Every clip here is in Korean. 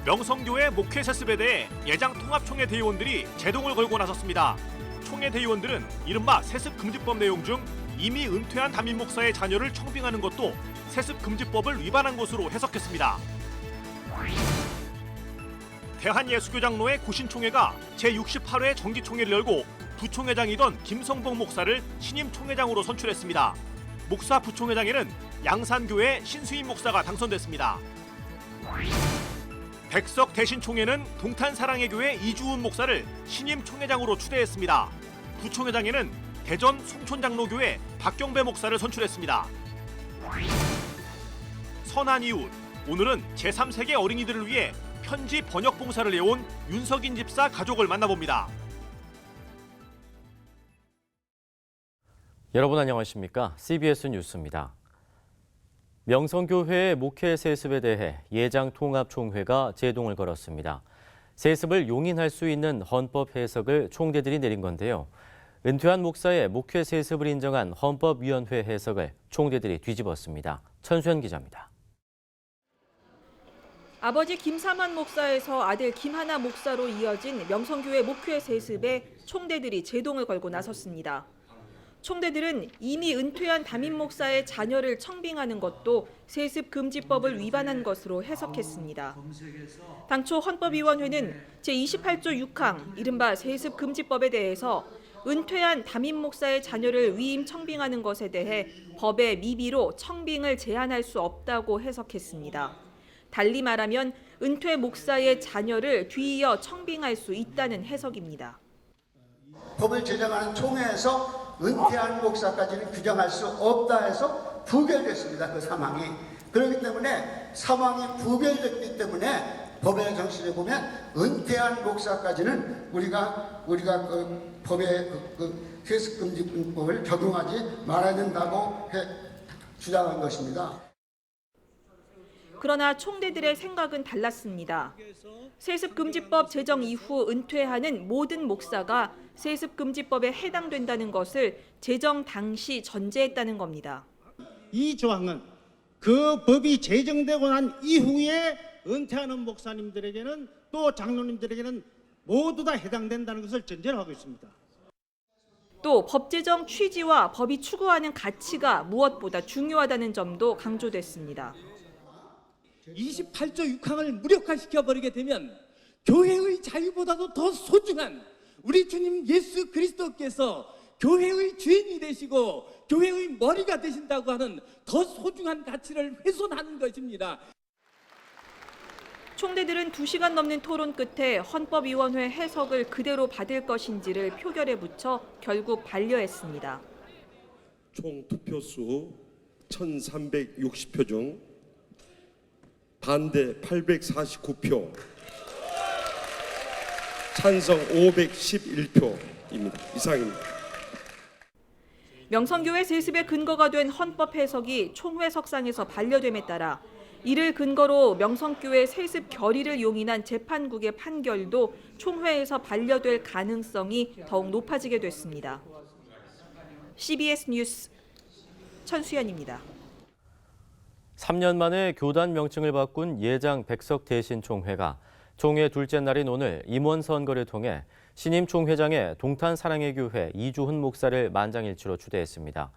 명성교회 목회 세습에 대해 예장 통합총회 대의원들이 제동을 걸고 나섰습니다. 총회 대의원들은 이른바 세습금지법 내용 중 이미 은퇴한 담임 목사의 자녀를 청빙하는 것도 세습금지법을 위반한 것으로 해석했습니다. 대한예수교장로회 고신총회가 제68회 정기총회를 열고 부총회장이던 김성봉 목사를 신임 총회장으로 선출했습니다. 목사 부총회장에는 양산교회 신수임 목사가 당선됐습니다. 백석 대신총회는 동탄사랑의교회 이주훈 목사를 신임 총회장으로 추대했습니다. 부총회장에는 대전 송촌장로교회 박경배 목사를 선출했습니다. 선한 이웃, 오늘은 제3세계 어린이들을 위해 편지 번역 봉사를 해온 윤석인 집사 가족을 만나봅니다. 여러분 안녕하십니까? CBS 뉴스입니다. 명성교회의 목회 세습에 대해 예장통합총회가 제동을 걸었습니다. 세습을 용인할 수 있는 헌법 해석을 총대들이 내린 건데요. 은퇴한 목사의 목회 세습을 인정한 헌법위원회 해석을 총대들이 뒤집었습니다. 천수현 기자입니다. 아버지 김삼환 목사에서 아들 김하나 목사로 이어진 명성교회 목회 세습에 총대들이 제동을 걸고 나섰습니다. 총대들은 이미 은퇴한 담임 목사의 자녀를 청빙하는 것도 세습금지법을 위반한 것으로 해석했습니다. 당초 헌법위원회는 제28조 6항 이른바 세습금지법에 대해서 은퇴한 담임 목사의 자녀를 위임 청빙하는 것에 대해 법의 미비로 청빙을 제한할 수 없다고 해석했습니다. 달리 말하면 은퇴 목사의 자녀를 뒤이어 청빙할 수 있다는 해석입니다. 법을 제정하는 총회에서 은퇴한 목사까지는 규정할 수 없다 해서 부결됐습니다. 그 사망이. 그렇기 때문에 사망이 부결됐기 때문에 법의 정신에 보면 은퇴한 목사까지는 우리가 그 법의 세습금지법을 적용하지 말아야 된다고 주장한 것입니다. 그러나 총대들의 생각은 달랐습니다. 세습금지법 제정 이후 은퇴하는 모든 목사가 세습금지법에 해당된다는 것을 제정 당시 전제했다는 겁니다. 이 조항은 그 법이 제정되고 난 이후에 은퇴하는 목사님들에게는 또 장로님들에게는 모두 다 해당된다는 것을 전제로 하고 있습니다. 또 법 제정 취지와 법이 추구하는 가치가 무엇보다 중요하다는 점도 강조됐습니다. 28조 6항을 무력화시켜버리게 되면 교회의 자유보다도 더 소중한 우리 주님 예수 그리스도께서 교회의 주인이 되시고 교회의 머리가 되신다고 하는 더 소중한 가치를 훼손하는 것입니다. 총대들은 2시간 넘는 토론 끝에 헌법위원회 해석을 그대로 받을 것인지를 표결에 붙여 결국 반려했습니다. 총 투표수 1,360표 중 반대 849표, 찬성 511표입니다. 이상입니다. 명성교회 세습의 근거가 된 헌법 해석이 총회석상에서 반려됨에 따라 이를 근거로 명성교회 세습 결의를 용인한 재판국의 판결도 총회에서 반려될 가능성이 더욱 높아지게 됐습니다. CBS 뉴스 천수연입니다. 3년 만에 교단 명칭을 바꾼 예장 백석 대신총회가 총회 둘째 날인 오늘 임원 선거를 통해 신임 총회장의 동탄사랑의교회 이주훈 목사를 만장일치로 추대했습니다.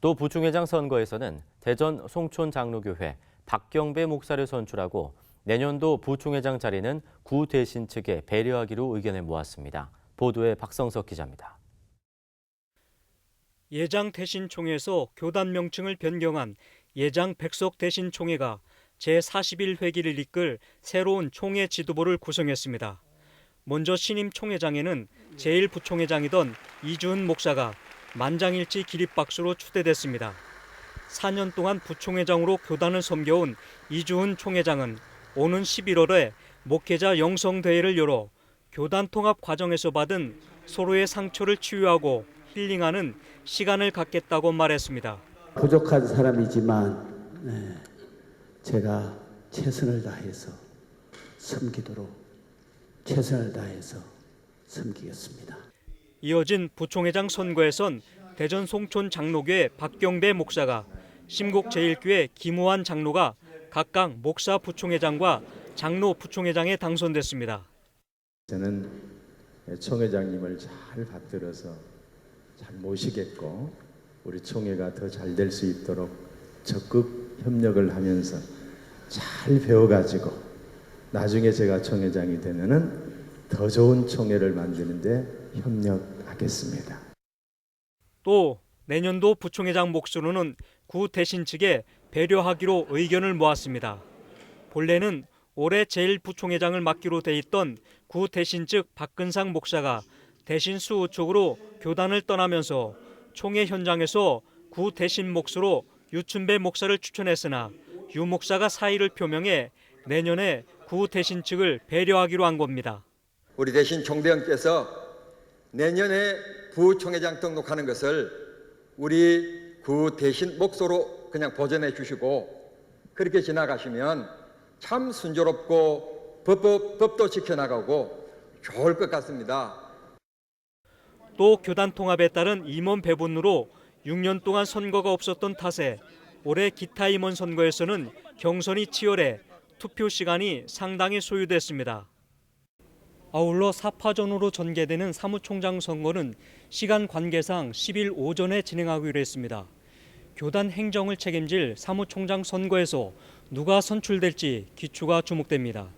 또 부총회장 선거에서는 대전 송촌장로교회 박경배 목사를 선출하고 내년도 부총회장 자리는 구 대신 측에 배려하기로 의견을 모았습니다. 보도에 박성석 기자입니다. 예장 대신총회에서 교단 명칭을 변경한 예장 백석 대신총회가 제41회기를 이끌 새로운 총회 지도부를 구성했습니다. 먼저 신임 총회장에는 제1부총회장이던 이주훈 목사가 만장일치 기립박수로 추대됐습니다. 4년 동안 부총회장으로 교단을 섬겨온 이주훈 총회장은 오는 11월에 목회자 영성대회를 열어 교단 통합 과정에서 받은 서로의 상처를 치유하고 힐링하는 시간을 갖겠다고 말했습니다. 부족한 사람이지만 제가 최선을 다해서 섬기도록 최선을 다해서 섬기겠습니다. 이어진 부총회장 선거에선 대전 송촌 장로교회 박경배 목사가 심곡 제1교회 김우환 장로가 각각 목사 부총회장과 장로 부총회장에 당선됐습니다. 저는 총회장님을 잘 받들어서 잘 모시겠고 우리 총회가 더 잘 될 수 있도록 적극 협력을 하면서 잘 배워가지고 나중에 제가 총회장이 되면은 더 좋은 총회를 만드는데 협력하겠습니다. 또 내년도 부총회장 몫으로는 구 대신 측에 배려하기로 의견을 모았습니다. 본래는 올해 제1부총회장을 맡기로 돼 있던 구 대신 측 박근상 목사가 대신 수호 쪽으로 교단을 떠나면서 총회 현장에서 구 대신 몫으로 유춘배 목사를 추천했으나 유 목사가 사의를 표명해 내년에 구 대신 측을 배려하기로 한 겁니다. 우리 대신 총대원께서 내년에 부총회장 등록하는 것을 우리 구 대신 몫으로 그냥 보전해 주시고 그렇게 지나가시면 참 순조롭고 법도 지켜나가고 좋을 것 같습니다. 또 교단 통합에 따른 임원 배분으로 6년 동안 선거가 없었던 탓에 올해 기타 임원 선거에서는 경선이 치열해 투표 시간이 상당히 소요됐습니다. 아울러 사파전으로 전개되는 사무총장 선거는 시간 관계상 10일 오전에 진행하기로 했습니다. 교단 행정을 책임질 사무총장 선거에서 누가 선출될지 기추가 주목됩니다.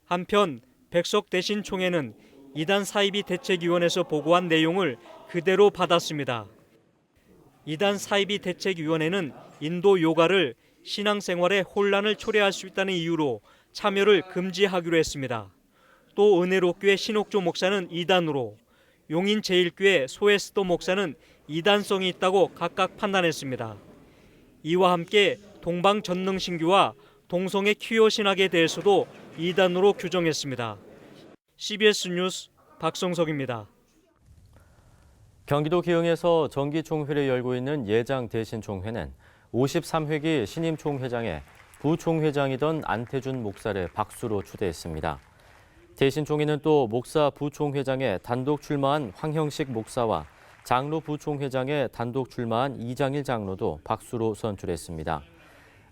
한편 백석 대신 총회는 이단 사이비 대책위원회에서 보고한 내용을 그대로 받았습니다. 이단 사이비 대책위원회는 인도 요가를 신앙생활에 혼란을 초래할 수 있다는 이유로 참여를 금지하기로 했습니다. 또 은혜로교회 신옥조 목사는 2단으로, 용인 제1교회 소에스도 목사는 2단성이 있다고 각각 판단했습니다. 이와 함께 동방 전능신교와 동성애 퀴어 신학에 대해서도 2단으로 규정했습니다. CBS 뉴스 박성석입니다. 경기도 기흥에서 정기총회를 열고 있는 예장 대신총회는 53회기 신임 총회장에 부총회장이던 안태준 목사를 박수로 추대했습니다. 대신총회는 또 목사 부총회장에 단독 출마한 황형식 목사와 장로 부총회장에 단독 출마한 이장일 장로도 박수로 선출했습니다.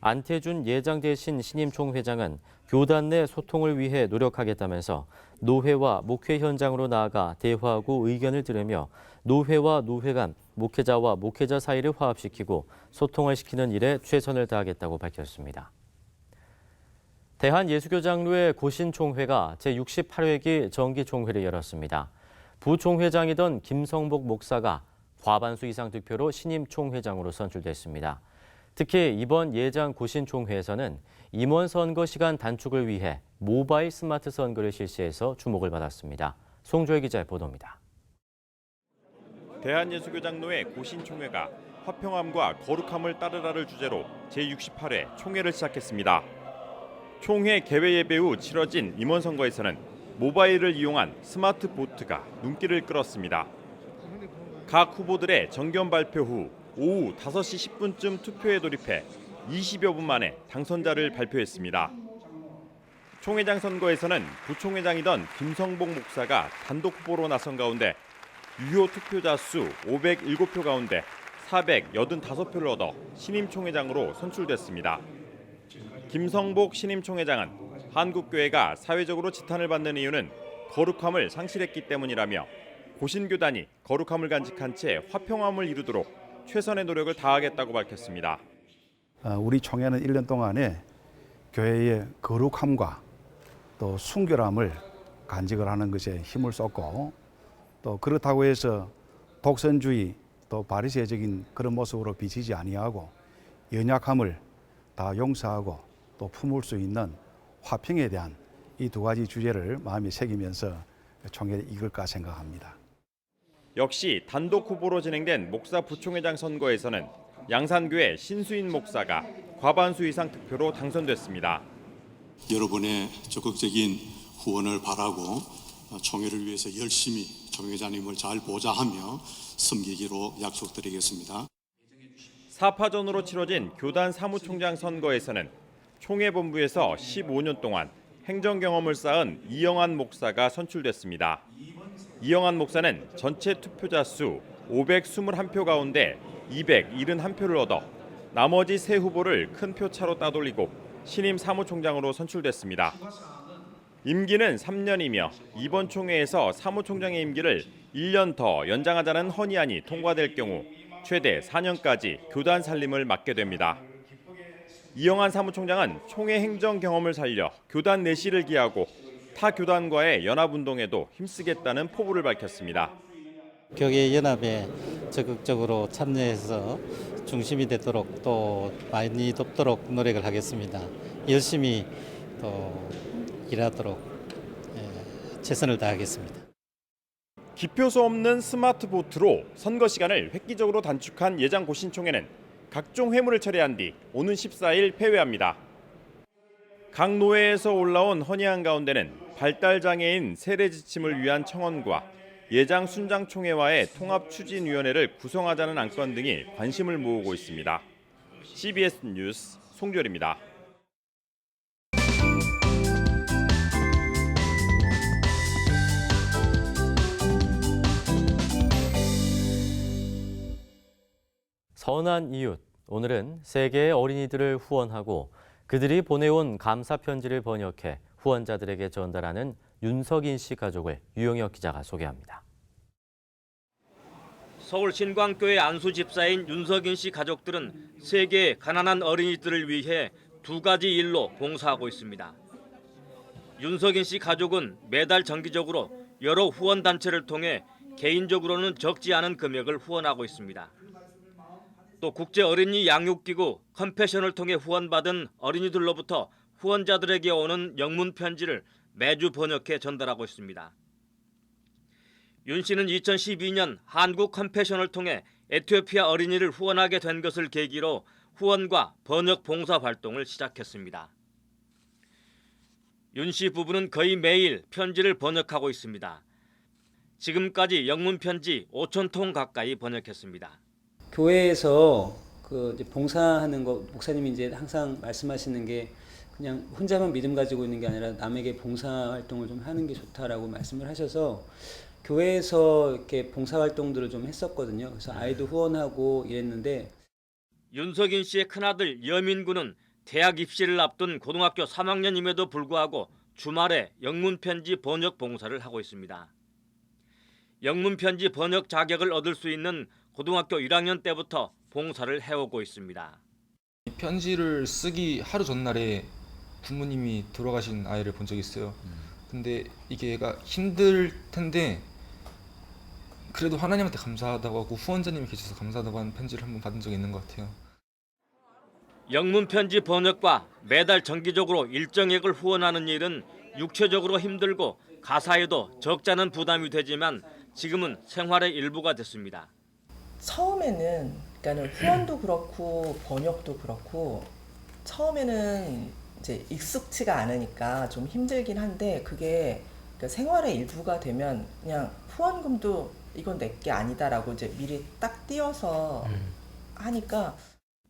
안태준 예장 대신 신임 총회장은 교단 내 소통을 위해 노력하겠다면서 노회와 목회 현장으로 나아가 대화하고 의견을 들으며 노회와 노회 간 목회자와 목회자 사이를 화합시키고 소통을 시키는 일에 최선을 다하겠다고 밝혔습니다. 대한예수교장로회 고신총회가 제68회기 정기총회를 열었습니다. 부총회장이던 김성복 목사가 과반수 이상 득표로 신임 총회장으로 선출됐습니다. 특히 이번 예장 고신총회에서는 임원 선거 시간 단축을 위해 모바일 스마트 선거를 실시해서 주목을 받았습니다. 송조혜 기자의 보도입니다. 대한예수교장로회 고신총회가 화평함과 거룩함을 따르라를 주제로 제68회 총회를 시작했습니다. 총회 개회 예배 후 치러진 임원 선거에서는 모바일을 이용한 스마트 보트가 눈길을 끌었습니다. 각 후보들의 정견 발표 후 오후 5시 10분쯤 투표에 돌입해 20여 분 만에 당선자를 발표했습니다. 총회장 선거에서는 부총회장이던 김성복 목사가 단독 후보로 나선 가운데 유효 투표자 수 507표 가운데 485표를 얻어 신임 총회장으로 선출됐습니다. 김성복 신임 총회장은 한국교회가 사회적으로 지탄을 받는 이유는 거룩함을 상실했기 때문이라며 고신교단이 거룩함을 간직한 채 화평함을 이루도록 최선의 노력을 다하겠다고 밝혔습니다. 우리 총회는 1년 동안에 교회의 거룩함과 또 순결함을 간직을 하는 것에 힘을 쏟고 또 그렇다고 해서 독선주의 또 바리새적인 그런 모습으로 비치지 아니하고 연약함을 다 용서하고 또 품을 수 있는 화평에 대한 이 두 가지 주제를 마음에 새기면서 총회를 이끌까 생각합니다. 역시 단독 후보로 진행된 목사 부총회장 선거에서는 양산교회 신수인 목사가 과반수 이상 득표로 당선됐습니다. 여러분의 적극적인 후원을 바라고 총회를 위해서 열심히 총회장님을 잘 보좌하며 섬기기로 약속드리겠습니다. 사파전으로 치러진 교단 사무총장 선거에서는 총회본부에서 15년 동안 행정 경험을 쌓은 이영환 목사가 선출됐습니다. 이영환 목사는 전체 투표자 수 521표 가운데 271표를 얻어 나머지 세 후보를 큰 표 차로 따돌리고 신임 사무총장으로 선출됐습니다. 임기는 3년이며 이번 총회에서 사무총장의 임기를 1년 더 연장하자는 헌의안이 통과될 경우 최대 4년까지 교단 살림을 맡게 됩니다. 이영환 사무총장은 총회 행정 경험을 살려 교단 내실을 기하고 타 교단과의 연합운동에도 힘쓰겠다는 포부를 밝혔습니다. 교계 연합에 적극적으로 참여해서 중심이 되도록 또 많이 돕도록 노력을 하겠습니다. 열심히 또 일하도록 최선을 다하겠습니다. 기표소 없는 스마트 보트로 선거 시간을 획기적으로 단축한 예장 고신총회는 각종 회무를 철회한 뒤 오는 14일 폐회합니다. 각 노회에서 올라온 헌의안 가운데는 발달장애인 세례 지침을 위한 청원과 예장 순장총회와의 통합추진위원회를 구성하자는 안건 등이 관심을 모으고 있습니다. CBS 뉴스 송주열입니다. 선한 이웃, 오늘은 세계의 어린이들을 후원하고 그들이 보내온 감사 편지를 번역해 후원자들에게 전달하는 윤석인 씨 가족을 유영혁 기자가 소개합니다. 서울 신광교회 안수 집사인 윤석인 씨 가족들은 세계의 가난한 어린이들을 위해 두 가지 일로 봉사하고 있습니다. 윤석인 씨 가족은 매달 정기적으로 여러 후원 단체를 통해 개인적으로는 적지 않은 금액을 후원하고 있습니다. 또 국제 어린이 양육기구 컴패션을 통해 후원받은 어린이들로부터 후원자들에게 오는 영문 편지를 매주 번역해 전달하고 있습니다. 윤 씨는 2012년 한국 컴패션을 통해 에티오피아 어린이를 후원하게 된 것을 계기로 후원과 번역 봉사 활동을 시작했습니다. 윤 씨 부부는 거의 매일 편지를 번역하고 있습니다. 지금까지 영문 편지 5,000통 가까이 번역했습니다. 교회에서 이제 봉사하는 거 목사님이 이제 항상 말씀하시는 게 그냥 혼자만 믿음 가지고 있는 게 아니라 남에게 봉사 활동을 좀 하는 게 좋다라고 말씀을 하셔서 교회에서 이렇게 봉사 활동들을 좀 했었거든요. 그래서 아이도 후원하고 이랬는데 윤석인 씨의 큰아들 여민군은 대학 입시를 앞둔 고등학교 3학년임에도 불구하고 주말에 영문 편지 번역 봉사를 하고 있습니다. 영문 편지 번역 자격을 얻을 수 있는 고등학교 1학년 때부터 봉사를 해오고 있습니다. 편지를 쓰기 하루 전날에 부모님이 돌아가신 아이를 본 적이 있어요. 근데 이게 얘가 힘들 텐데 그래도 하나님한테 감사하다고 하고 후원자님이 계셔서 감사하다고 하는 편지를 한번 받은 적이 있는 것 같아요. 영문 편지 번역과 매달 정기적으로 일정액을 후원하는 일은 육체적으로 힘들고 가사에도 적잖은 부담이 되지만 지금은 생활의 일부가 됐습니다. 처음에는 그러니까 후원도 그렇고 번역도 그렇고 처음에는 이제 익숙치가 않으니까 좀 힘들긴 한데 그게 그러니까 생활의 일부가 되면 그냥 후원금도 이건 내게 아니다라고 이제 미리 딱 띄어서 하니까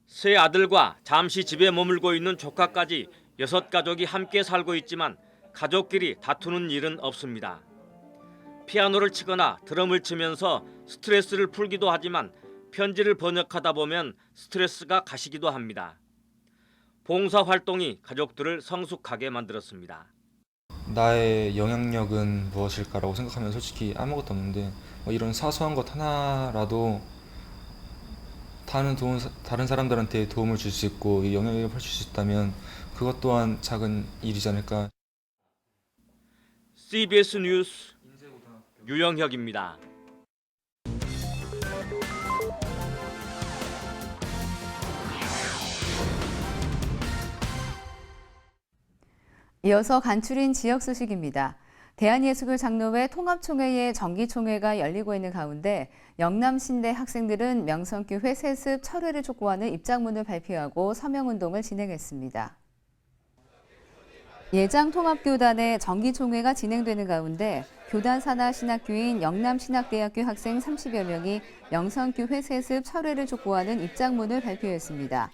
세 아들과 잠시 집에 머물고 있는 조카까지 6가족이 함께 살고 있지만 가족끼리 다투는 일은 없습니다. 피아노를 치거나 드럼을 치면서 스트레스를 풀기도 하지만 편지를 번역하다 보면 스트레스가 가시기도 합니다. 봉사 활동이 가족들을 성숙하게 만들었습니다. 나의 영향력은 무엇일까라고 생각하면 솔직히 아무것도 없는데 이런 사소한 것 하나라도 다른 사람들한테 도움을 줄 수 있고 영향력을 펼칠 수 있다면 그것 또한 작은 일이지 않을까. CBS 뉴스 유영혁입니다. 이어서 간추린 지역 소식입니다. 대한예수교 장로회 통합총회의 정기총회가 열리고 있는 가운데 영남신대 학생들은 명성교회 세습 철회를 촉구하는 입장문을 발표하고 서명운동을 진행했습니다. 예장통합교단의 정기총회가 진행되는 가운데 교단 산하 신학교인 영남신학대학교 학생 30여 명이 명성교회 세습 철회를 촉구하는 입장문을 발표했습니다.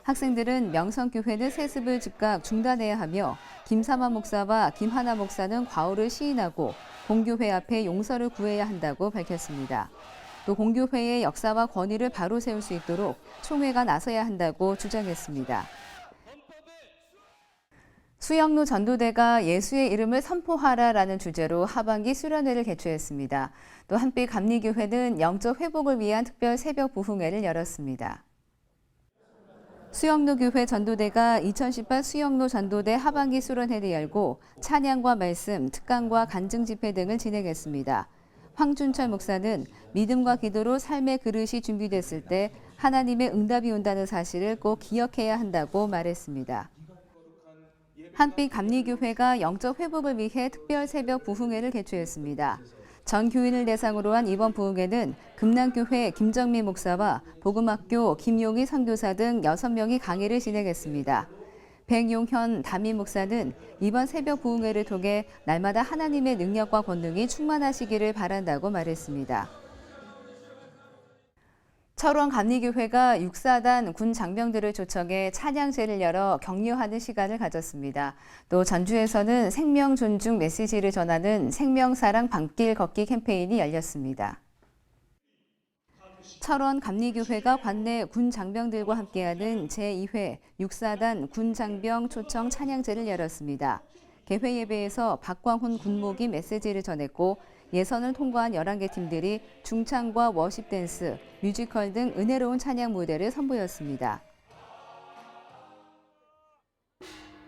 학생들은 명성교회는 세습을 즉각 중단해야 하며 김삼환 목사와 김하나 목사는 과오를 시인하고 공교회 앞에 용서를 구해야 한다고 밝혔습니다. 또 공교회의 역사와 권위를 바로 세울 수 있도록 총회가 나서야 한다고 주장했습니다. 수영로 전도대가 예수의 이름을 선포하라라는 주제로 하반기 수련회를 개최했습니다. 또 한빛 감리교회는 영적 회복을 위한 특별 새벽 부흥회를 열었습니다. 수영로 교회 전도대가 2018 수영로 전도대 하반기 수련회를 열고 찬양과 말씀, 특강과 간증 집회 등을 진행했습니다. 황준철 목사는 믿음과 기도로 삶의 그릇이 준비됐을 때 하나님의 응답이 온다는 사실을 꼭 기억해야 한다고 말했습니다. 한빛 감리교회가 영적 회복을 위해 특별 새벽 부흥회를 개최했습니다. 전 교인을 대상으로 한 이번 부흥회는 금남교회 김정민 목사와 복음학교 김용희 선교사 등 6명이 강의를 진행했습니다. 백용현 담임 목사는 이번 새벽 부흥회를 통해 날마다 하나님의 능력과 권능이 충만하시기를 바란다고 말했습니다. 철원 감리교회가 6사단 군 장병들을 초청해 찬양제를 열어 격려하는 시간을 가졌습니다. 또 전주에서는 생명 존중 메시지를 전하는 생명사랑 밤길 걷기 캠페인이 열렸습니다. 철원 감리교회가 관내 군 장병들과 함께하는 제2회 6사단 군 장병 초청 찬양제를 열었습니다. 개회 예배에서 박광훈 군목이 메시지를 전했고 예선을 통과한 11개 팀들이 중창과 워십 댄스, 뮤지컬 등 은혜로운 찬양 무대를 선보였습니다.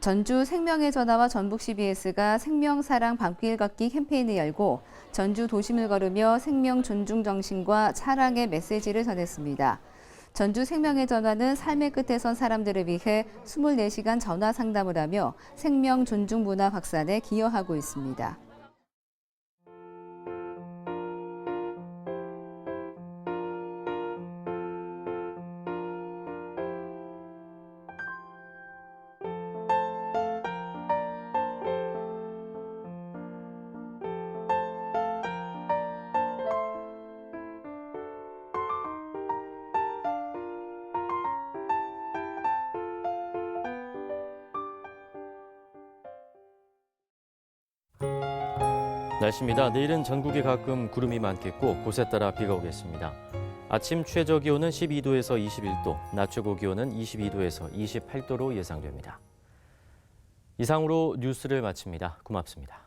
전주 생명의 전화와 전북 CBS가 생명사랑 밤길 걷기 캠페인을 열고 전주 도심을 걸으며 생명 존중 정신과 사랑의 메시지를 전했습니다. 전주 생명의 전화는 삶의 끝에 선 사람들을 위해 24시간 전화 상담을 하며 생명 존중 문화 확산에 기여하고 있습니다. 날씨입니다. 내일은 전국에 가끔 구름이 많겠고 곳에 따라 비가 오겠습니다. 아침 최저 기온은 12도에서 21도, 낮 최고 기온은 22도에서 28도로 예상됩니다. 이상으로 뉴스를 마칩니다. 고맙습니다.